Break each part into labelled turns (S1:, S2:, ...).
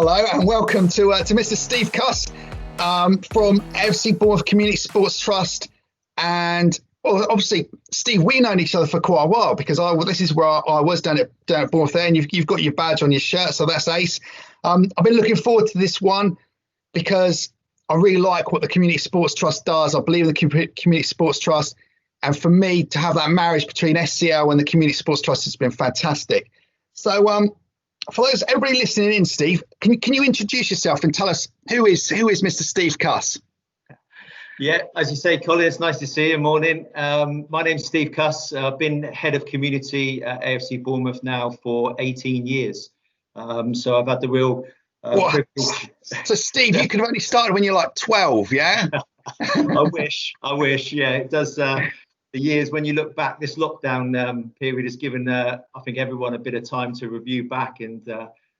S1: Hello and welcome to Mr. Steve Cuss from AFC Bournemouth Community Sports Trust. And obviously, Steve, we've known each other for quite a while because this is where I was down at Bournemouth there, and you've got your badge on your shirt, so that's ace. I've been looking forward to this one because I really like what the Community Sports Trust does. I believe in the Community Sports Trust. And for me, to have that marriage between SCL and the Community Sports Trust has been fantastic. So for those, everybody listening in, Steve, can you introduce yourself and tell us who is Mr. Steve Cuss?
S2: Yeah, as you say, Colin, it's nice to see you. Morning. My name's Steve Cuss. I've been head of community at AFC Bournemouth now for 18 years. So I've had the real privilege.
S1: So, Steve, you could have only started when you're like 12, yeah?
S2: I wish. Yeah, it does. The years when you look back, this lockdown period has given, I think, everyone a bit of time to review back. And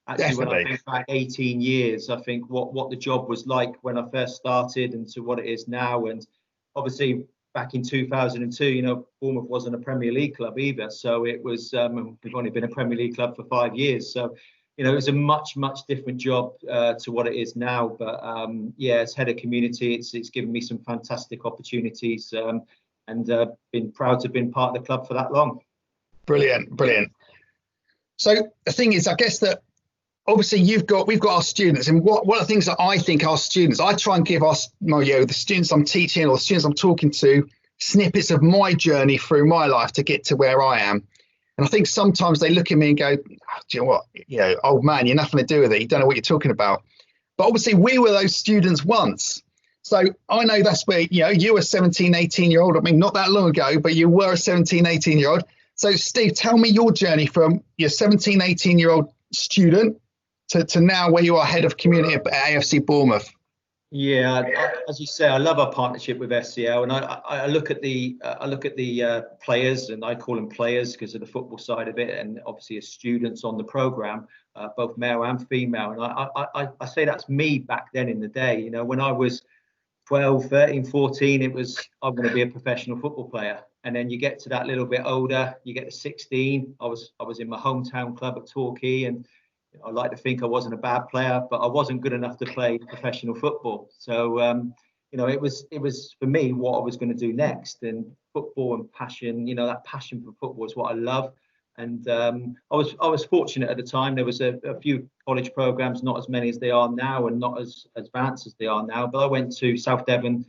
S2: actually,
S1: Definitely.
S2: when I think back 18 years, I think what the job was like when I first started and to what it is now. And obviously, back in 2002, Bournemouth wasn't a Premier League club either. So it was, we've only been a Premier League club for 5 years. So, it was a much different job to what it is now. But as head of community, it's given me some fantastic opportunities. And been proud to have been part of the club for that long. Brilliant.
S1: So the thing is, I guess that obviously we've got our students, and one of the things that I think our students, I try and give the students I'm teaching or the students I'm talking to, snippets of my journey through my life to get to where I am. And I think sometimes they look at me and go, do you know what, old man, you're nothing to do with it. You don't know what you're talking about. But obviously we were those students once. So I know that's where, you were a 17, 18-year-old. I mean, not that long ago, but you were a 17, 18-year-old. So, Steve, tell me your journey from your 17, 18-year-old student to now where you are head of community at AFC Bournemouth.
S2: Yeah, as you say, I love our partnership with SCL, and I look at the players, and I call them players because of the football side of it, and obviously as students on the programme, both male and female. And I say that's me back then in the day. When I was 12, 13, 14, it was, I'm going to be a professional football player. And then you get to that little bit older, you get to 16. I was in my hometown club at Torquay, and I like to think I wasn't a bad player, but I wasn't good enough to play professional football. So, it was for me what I was going to do next. And football and passion, that passion for football is what I love. And I was fortunate at the time. There was a few college programs, not as many as they are now, and not as advanced as they are now. But I went to South Devon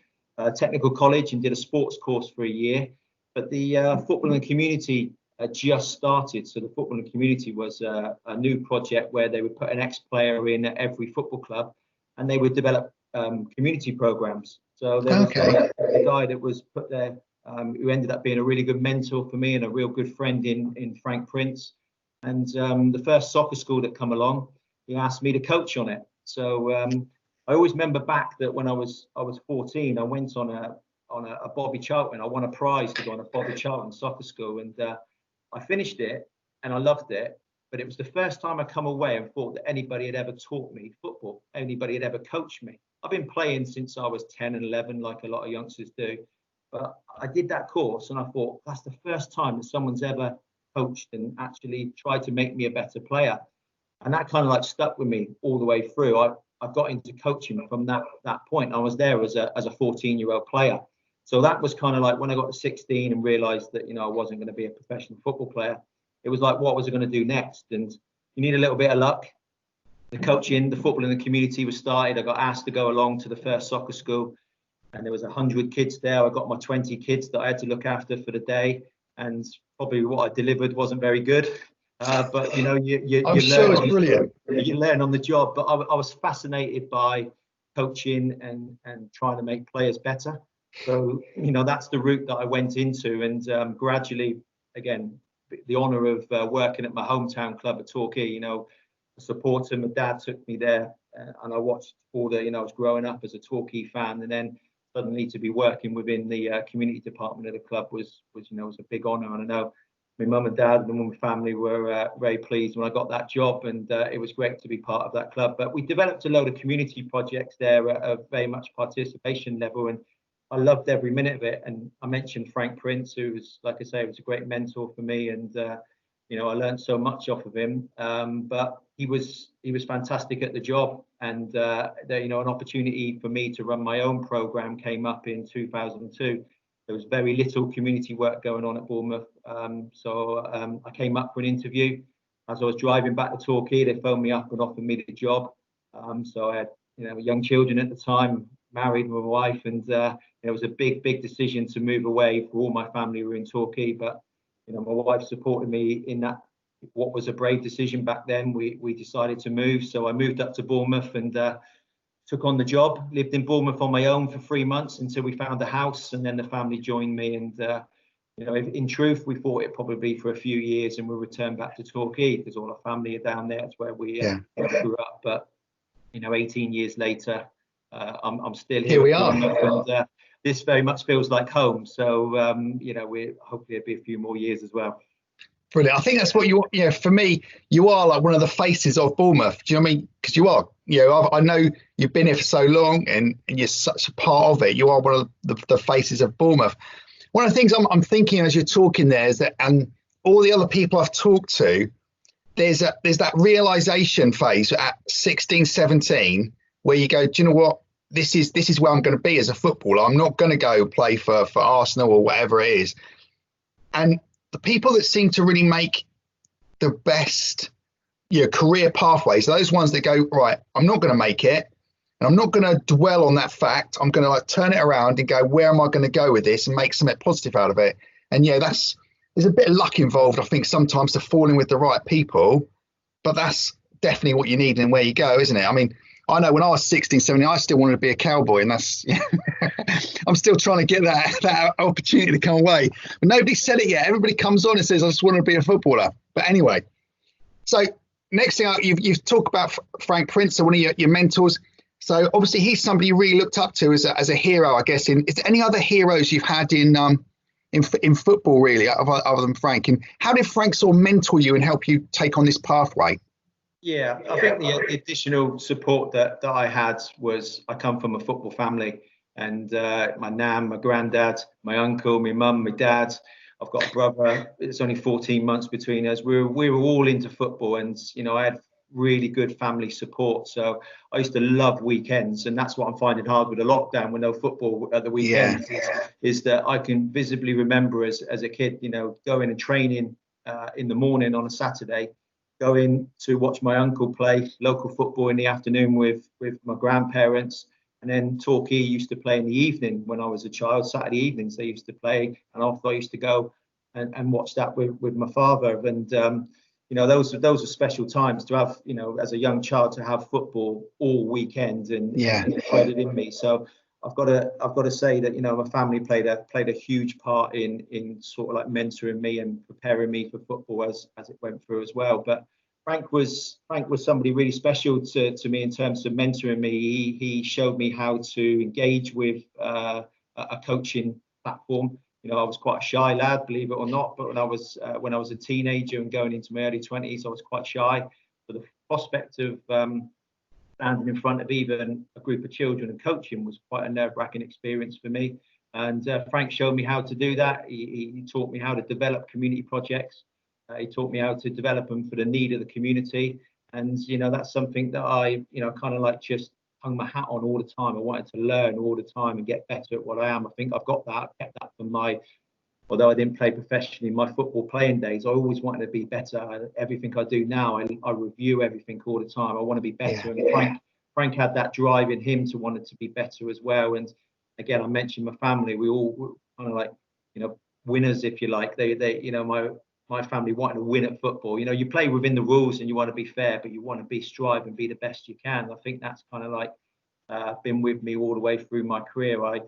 S2: Technical College and did a sports course for a year. But the football and community just started. So the football and community was a new project where they would put an ex-player in at every football club, and they would develop community programs. So there was a guy that was put there who ended up being a really good mentor for me and a real good friend in Frank Prince. And the first soccer school that come along, he asked me to coach on it. So I always remember back that when I was 14, I went on a Bobby Charlton. I won a prize to go on a Bobby Charlton soccer school, and I finished it and I loved it. But it was the first time I come away and thought that anybody had ever taught me football, anybody had ever coached me. I've been playing since I was 10 and 11, like a lot of youngsters do. But I did that course and I thought, that's the first time that someone's ever coached and actually tried to make me a better player. And that kind of like stuck with me all the way through. I got into coaching from that point. I was there as a 14-year-old player. So that was kind of like when I got to 16 and realised that, I wasn't going to be a professional football player. It was like, what was I going to do next? And you need a little bit of luck. The coaching, the football in the community was started. I got asked to go along to the first soccer school. And there was 100 kids there. I got my 20 kids that I had to look after for the day, and probably what I delivered wasn't very good. But you
S1: sure it's brilliant.
S2: You learn on the job. But I was fascinated by coaching and trying to make players better. So that's the route that I went into, and gradually, again, the honour of working at my hometown club at Torquay. A supporter. My dad took me there, and I watched all the. I was growing up as a Torquay fan, and then suddenly to be working within the community department of the club was a big honour. And I know my mum and dad and my family were very pleased when I got that job, and it was great to be part of that club. But we developed a load of community projects there at a very much participation level, and I loved every minute of it. And I mentioned Frank Prince, who was, like I say, was a great mentor for me, and I learned so much off of him. But he was fantastic at the job, and an opportunity for me to run my own program came up in 2002. There was very little community work going on at Bournemouth, so I came up for an interview. As I was driving back to Torquay, they phoned me up and offered me the job. So I had young children at the time, married with my wife, and it was a big decision to move away. For all my family were in Torquay, but my wife supported me in that. What was a brave decision back then. We decided to move, so I moved up to Bournemouth and took on the job. Lived in Bournemouth on my own for 3 months until we found a house, and then the family joined me. And in truth, we thought it'd probably be for a few years, and we'll return back to Torquay because all our family are down there. It's where we grew up. But 18 years later, I'm still here.
S1: We are.
S2: And this very much feels like home. So we hopefully it'll be a few more years as well.
S1: Brilliant. I think that's what for me, you are like one of the faces of Bournemouth. Do you know what I mean? Because you are. I know you've been here for so long, and you're such a part of it. You are one of the faces of Bournemouth. One of the things I'm thinking as you're talking there is that, and all the other people I've talked to, there's that realization phase at 16, 17, where you go, do you know what? This is where I'm going to be as a footballer. I'm not going to go play for Arsenal or whatever it is. And the people that seem to really make the best career pathways are those ones that go, right, I'm not going to make it, and I'm not going to dwell on that fact. I'm going to turn it around and go, where am I going to go with this, and make something positive out of it. And there's a bit of luck involved, I think, sometimes, to fall in with the right people, but that's definitely what you need and where you go, isn't it? I mean, I know when I was 16, 17, I still wanted to be a cowboy, and that's I'm still trying to get that opportunity to come away. But nobody said it yet. Everybody comes on and says, I just want to be a footballer. But anyway, so next thing, you've talked about Frank Prince, one of your mentors. So obviously he's somebody you really looked up to as a hero, I guess. Is there any other heroes you've had in football, really, other than Frank? And how did Frank sort of mentor you and help you take on this pathway?
S2: Yeah, I think the additional support that I had was, I come from a football family, and my nan, my granddad, my uncle, my mum, my dad. I've got a brother. It's only 14 months between us. We were all into football, and I had really good family support. So I used to love weekends, and that's what I'm finding hard with the lockdown, with no football at the weekends. Is that I can visibly remember as a kid, going and training in the morning on a Saturday, going to watch my uncle play local football in the afternoon with my grandparents. And then Torquay used to play in the evening when I was a child. Saturday evenings they used to play, and after I used to go and watch that with my father. And those are special times to have, as a young child, to have football all weekend and embedded in me. So I've got to say that my family played a huge part in sort of like mentoring me and preparing me for football as it went through as well. But Frank was somebody really special to me in terms of mentoring me. He showed me how to engage with a coaching platform. I was quite a shy lad, believe it or not, but when I was a teenager and going into my early 20s, I was quite shy. So the prospect of standing in front of even a group of children and coaching was quite a nerve-wracking experience for me. And Frank showed me how to do that. He taught me how to develop community projects. He taught me how to develop them for the need of the community. And, that's something that I, kind of like just hung my hat on all the time. I wanted to learn all the time and get better at what I am. I think I've got that. I've kept that from although I didn't play professionally in my football playing days, I always wanted to be better. Everything I do now, I review everything all the time. I want to be better. Yeah. And Frank had that drive in him to want it to be better as well. And again, I mentioned my family. We all were kind of like, winners, if you like. They my family wanted to win at football. You play within the rules and you want to be fair, but you want to strive and be the best you can. I think that's kind of like been with me all the way through my career. I'm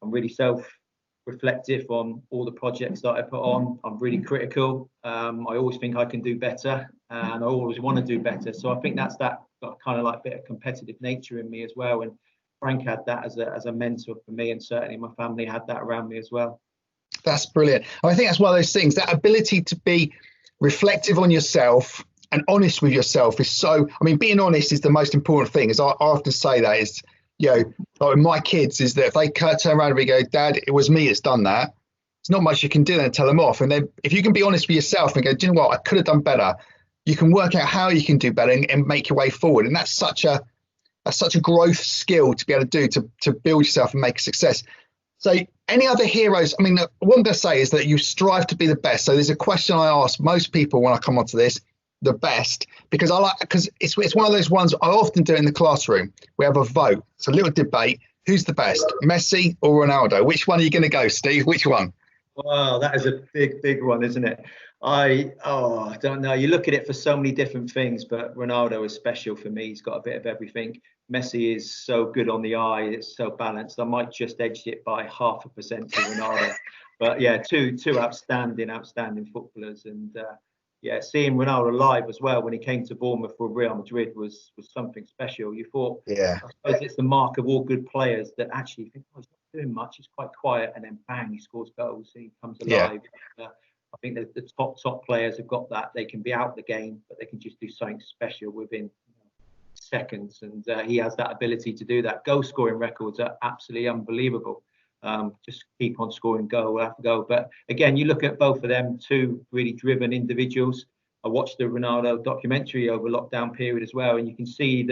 S2: really self-reflective on all the projects that I put on. I'm really critical. I always think I can do better, and I always want to do better. So I think that's that kind of like bit of competitive nature in me as well. And Frank had that as a mentor for me, and certainly my family had that around me as well.
S1: That's brilliant. I think that's one of those things, that ability to be reflective on yourself and honest with yourself is so, being honest is the most important thing. As I often say, that is, like with my kids, is that if they turn around and go, Dad, it was me that's done that, there's not much you can do and tell them off. And then if you can be honest with yourself and go, do you know what, I could have done better. you can work out how you can do better and make your way forward. And that's such a growth skill to be able to do to build yourself and make a success. So any other heroes? I mean, what I'm going to say is that you strive to be the best. So there's a question I ask most people when I come onto this, the best, because it's one of those ones I often do in the classroom. We have a vote. It's a little debate. Who's the best, Messi or Ronaldo? Which one are you going to go, Steve? Which one?
S2: Wow, that is a big one, isn't it? I don't know. You look at it for so many different things, but Ronaldo is special for me. He's got a bit of everything. Messi is so good on the eye. It's so balanced. I might just edge it by 0.5% to Ronaldo. But yeah, two outstanding footballers. And yeah, seeing Ronaldo live as well when he came to Bournemouth for Real Madrid was something special. You thought,
S1: yeah,
S2: I suppose it's the mark of all good players that actually think, oh, he's not doing much. He's quite quiet, and then bang, he scores goals. He comes alive. Yeah. I think that the top players have got that. They can be out the game, but they can just do something special within seconds. And he has that ability to do that. Goal scoring records are absolutely unbelievable. Just keep on scoring goal after goal. But again, you look at both of them, two really driven individuals. I watched the Ronaldo documentary over lockdown period as well, and you can see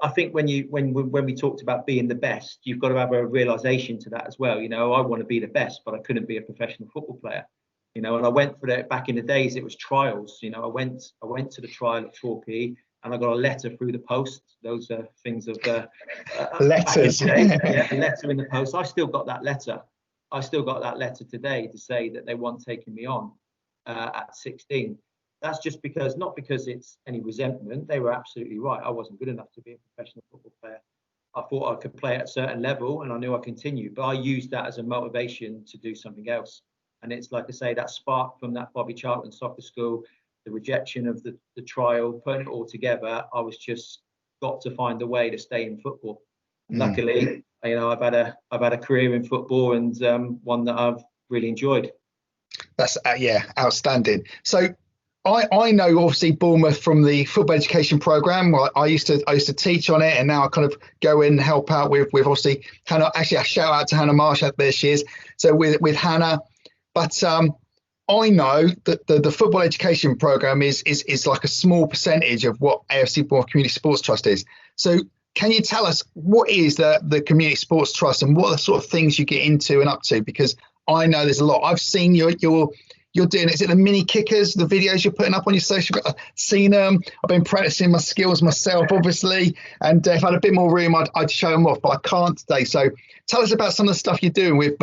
S2: I think when we talked about being the best, you've got to have a realization to that as well. You know, I want to be the best, but I couldn't be a professional football player. You know, and I went for it back in the days. It was trials. You know, I went to the trial at Torquay, and I got a letter through the post. Those are things of
S1: letters.
S2: Yeah, a letter in the post. I still got that letter. I still got that letter today to say that they weren't taking me on at 16. That's just not because it's any resentment. They were absolutely right. I wasn't good enough to be a professional football player. I thought I could play at a certain level, and I knew I continued. But I used that as a motivation to do something else. And it's like I say, that spark from that Bobby Charlton soccer school, the rejection of the trial, putting it all together, I was just got to find a way to stay in football. Luckily, you know, I've had a career in football, and one that I've really enjoyed.
S1: That's outstanding. So I know obviously Bournemouth from the football education program. I used to teach on it, and now I kind of go in and help out with obviously Hannah. Actually, a shout out to Hannah Marsh. There she is. So with Hannah. But I know that the football education program is like a small percentage of what AFC Bournemouth Community Sports Trust is. So can you tell us what is the Community Sports Trust, and what are the sort of things you get into and up to? Because I know there's a lot. I've seen you're doing. Is it the mini kickers, the videos you're putting up on your social? I've seen them. I've been practicing my skills myself, obviously. And if I had a bit more room, I'd show them off, but I can't today. So tell us about some of the stuff you're doing with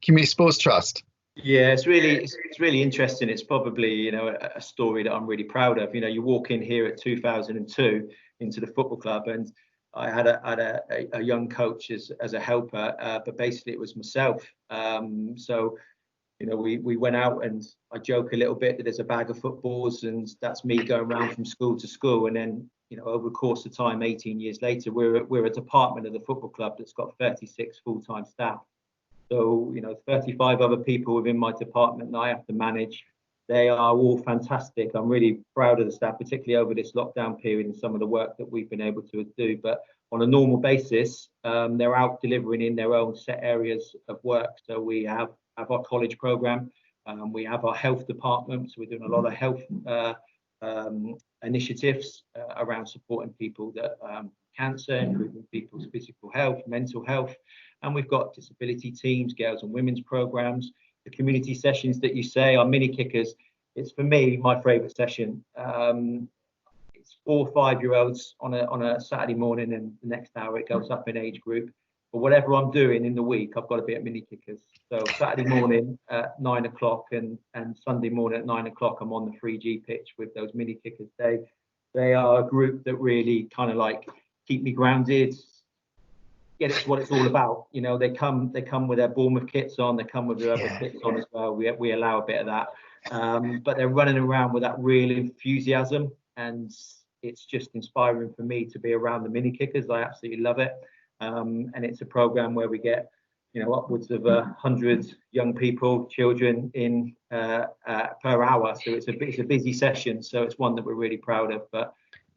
S1: Community Sports Trust.
S2: Yeah, it's really interesting. It's probably, you know, a story that I'm really proud of. You know, you walk in here at 2002 into the football club, and I had a young coach as a helper, but basically it was myself. So, you know, we went out, and I joke a little bit that there's a bag of footballs, and that's me going around from school to school. And then, you know, over the course of time, 18 years later, we're a department of the football club that's got 36 full-time staff. So, you know, 35 other people within my department that I have to manage. They are all fantastic. I'm really proud of the staff, particularly over this lockdown period and some of the work that we've been able to do. But on a normal basis, they're out delivering in their own set areas of work. So we have our college program. We have our health department. So we're doing a lot of health initiatives around supporting people that cancer, improving people's physical health, mental health. And we've got disability teams, girls and women's programs, the community sessions that you say are mini kickers. It's, for me, my favourite session. It's 4 or 5 year olds on a Saturday morning, and the next hour it goes up in age group. But whatever I'm doing in the week, I've got to be at mini kickers. So Saturday morning at 9 o'clock and Sunday morning at 9 o'clock, I'm on the 3G pitch with those mini kickers. They are a group that really kind of like keep me grounded. Yeah, it's what it's all about. You know, they come with their Bournemouth kits on, they come with their other kits on as well. We allow a bit of that. But they're running around with that real enthusiasm, and it's just inspiring for me to be around the mini kickers. I absolutely love it. And it's a program where we get, you know, upwards of 100 young people, children in per hour. So it's a busy session. So it's one that we're really proud of. But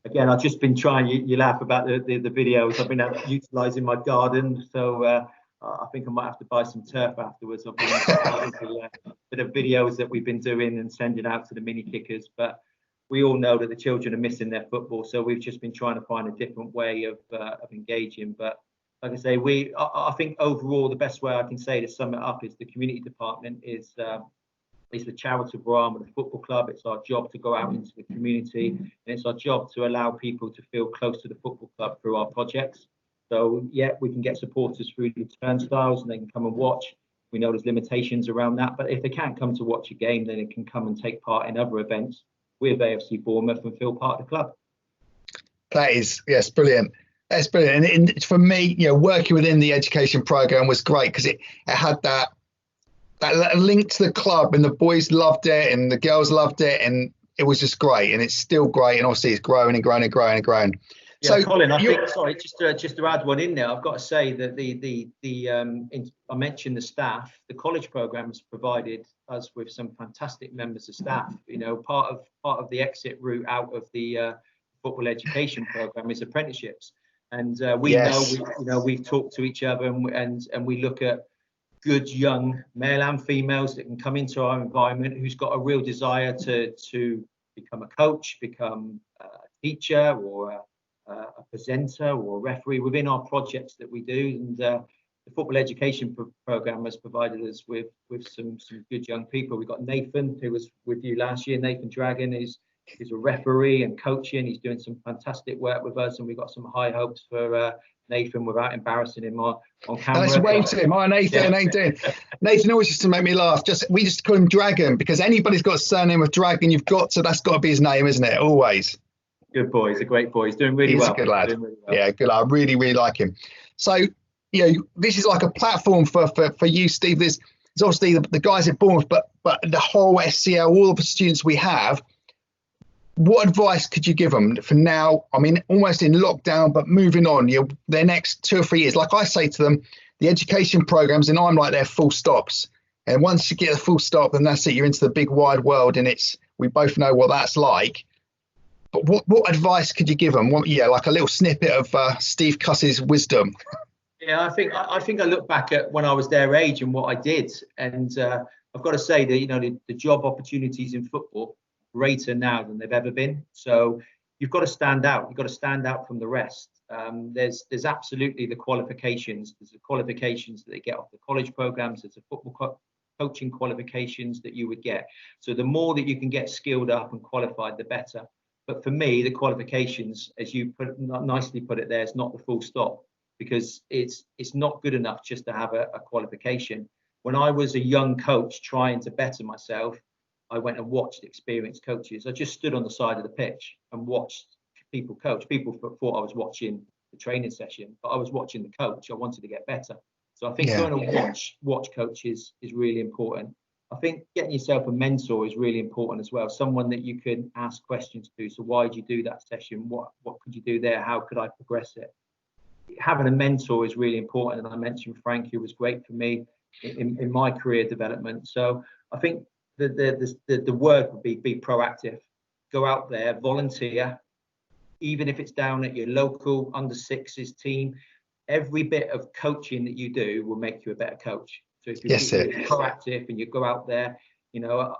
S2: again, I've just been trying. You laugh about the videos. I've been utilising my garden, so I think I might have to buy some turf afterwards. I've been a bit of videos that we've been doing and sending out to the mini kickers. But we all know that the children are missing their football, so we've just been trying to find a different way of engaging. But like I say, I think overall the best way I can say to sum it up is the community department is the charitable arm of the football club. It's our job to go out into the community, and it's our job to allow people to feel close to the football club through our projects. So yeah, we can get supporters through the turnstiles and they can come and watch. We know there's limitations around that, but if they can't come to watch a game, then they can come and take part in other events with AFC Bournemouth and feel part of the club.
S1: That is, yes, brilliant. That's brilliant. And for me, working within the education program was great because it had that link to the club, and the boys loved it and the girls loved it, and it was just great. And it's still great, and obviously it's growing and growing and growing and growing.
S2: Yeah, so, Colin, I think, sorry, just to add one in there, I've got to say that I mentioned the staff. The college program has provided us with some fantastic members of staff. Part of the exit route out of the football education program is apprenticeships, and we've talked to each other, and we look at good young male and females that can come into our environment who's got a real desire to become a coach, become a teacher, or a presenter or a referee within our projects that we do. And the football education program has provided us with some good young people. We've got Nathan, who was with you last year. Nathan Dragon is a referee and coaching. He's doing some fantastic work with us, and we've got some high hopes for Nathan without embarrassing him on camera.
S1: Let's wave to him. Hi, Nathan. Yeah. Nathan always used to make me laugh. We just call him Dragon because anybody's got a surname of Dragon, that's got to be his name, isn't it? Always.
S2: Good boy. He's a great boy. He's doing really well.
S1: He's a good lad. Really well. Yeah, good lad. I really, really like him. So, this is like a platform for you, Steve. There's obviously the guys at Bournemouth, but the whole SCL, all of the students we have. What advice could you give them for now? I mean, almost in lockdown, but moving on, their next 2 or 3 years. Like I say to them, the education programs, and I'm like, they're full stops. And once you get a full stop, then that's it. You're into the big wide world, and we both know what that's like. But what advice could you give them? Like a little snippet of Steve Cuss's wisdom.
S2: Yeah, I think I look back at when I was their age and what I did, and I've got to say that the job opportunities in football greater now than they've ever been. So you've got to stand out. You've got to stand out from the rest. There's absolutely the qualifications. There's the qualifications that they get off the college programs. There's the football coaching qualifications that you would get. So the more that you can get skilled up and qualified, the better. But for me, the qualifications, as you nicely put it there, is not the full stop, because it's not good enough just to have a qualification. When I was a young coach trying to better myself, I went and watched experienced coaches. I just stood on the side of the pitch and watched people coach. People thought I was watching the training session, but I was watching the coach. I wanted to get better. So I think going to watch coaches is really important. I think getting yourself a mentor is really important as well. Someone that you can ask questions to. So why did you do that session? What could you do there? How could I progress it? Having a mentor is really important. And I mentioned Frank, who was great for me in my career development. So I think the word would be proactive. Go out there, volunteer, even if it's down at your local under sixes team. Every bit of coaching that you do will make you a better coach. So if you're proactive and you go out there,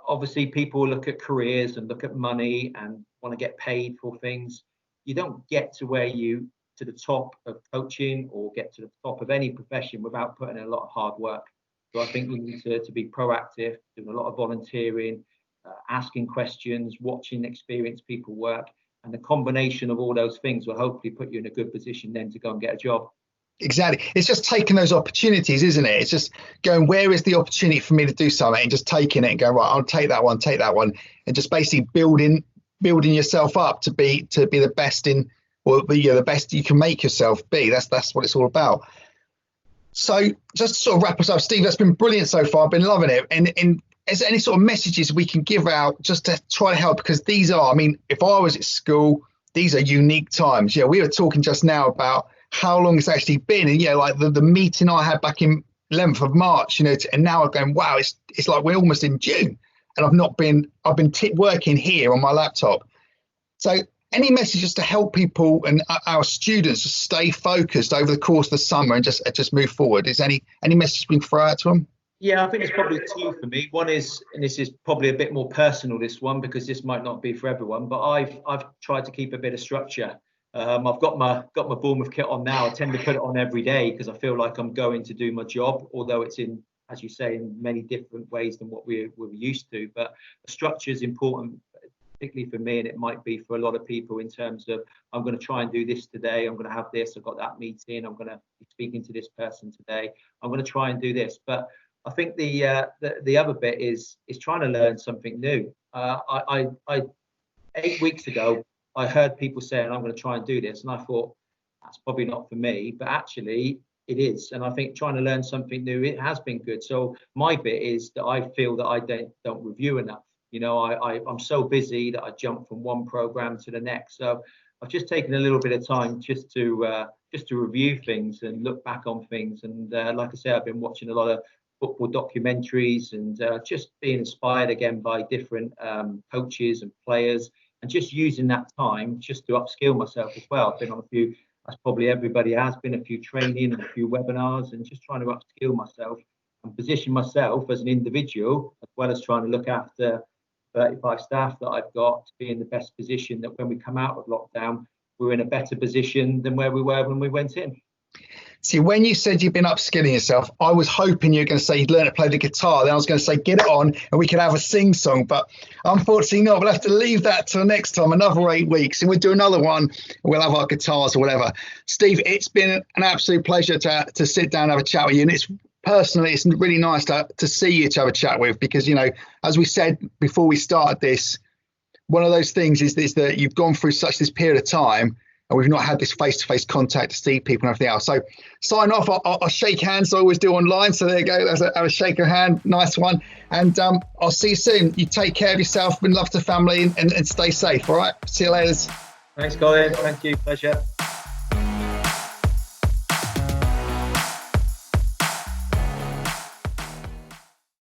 S2: obviously people look at careers and look at money and want to get paid for things. You don't get to the top of coaching or get to the top of any profession without putting in a lot of hard work. So I think you need to be proactive, doing a lot of volunteering, asking questions, watching experienced people work. And the combination of all those things will hopefully put you in a good position then to go and get a job.
S1: Exactly. It's just taking those opportunities, isn't it? It's just going, where is the opportunity for me to do something, and just taking it and going, right, I'll take that one, and just basically building yourself up to be the best the best you can make yourself be. That's what it's all about. So just to sort of wrap us up, Steve, that's been brilliant so far. I've been loving it. And is there any sort of messages we can give out just to try to help? Because these are, I mean, if I was at school, these are unique times. Yeah, we were talking just now about how long it's actually been, and like the meeting I had back in 11th of March, and now I'm going, wow, it's like we're almost in June, and I've been working here on my laptop. So any messages to help people and our students to stay focused over the course of the summer and just move forward? Is any message being thrown out to them?
S2: Yeah, I think there's probably two for me. One is, and this is probably a bit more personal, this one, because this might not be for everyone, but I've tried to keep a bit of structure. I've got my Bournemouth kit on now. I tend to put it on every day because I feel like I'm going to do my job, although it's in, as you say, in many different ways than what we're used to. But the structure is important, particularly for me, and it might be for a lot of people, in terms of, I'm going to try and do this today. I'm going to have this. I've got that meeting. I'm going to be speaking to this person today. I'm going to try and do this. But I think the other bit is trying to learn something new. I 8 weeks ago, I heard people saying, I'm going to try and do this, and I thought, that's probably not for me, but actually it is. And I think trying to learn something new, it has been good. So my bit is that I feel that I don't review enough. I'm so busy that I jump from one program to the next. So I've just taken a little bit of time just to review things and look back on things. And like I say, I've been watching a lot of football documentaries and just being inspired again by different coaches and players, and just using that time just to upskill myself as well. I've been on a few, as probably everybody has been, a few training and a few webinars, and just trying to upskill myself and position myself as an individual, as well as trying to look after 35 staff that I've got, to be in the best position that when we come out of lockdown, we're in a better position than where we were when we went in.
S1: See, when you said you've been upskilling yourself, I was hoping you were going to say you'd learn to play the guitar. Then I was going to say, get it on and we could have a sing song. But unfortunately not. We'll have to leave that till next time, another 8 weeks. And we'll do another one. We'll have our guitars or whatever. Steve, it's been an absolute pleasure to sit down and have a chat with you. And it's really nice to see you, to have a chat with, because, as we said before we started this, one of those things is that you've gone through such this period of time, and we've not had this face-to-face contact to see people and everything else. So sign off. I'll shake hands. I always do online. So there you go. Have a shake of hand. Nice one. And I'll see you soon. You take care of yourself and love to family, and stay safe. All right. See you later.
S2: Thanks, Colin. Thank you. Pleasure.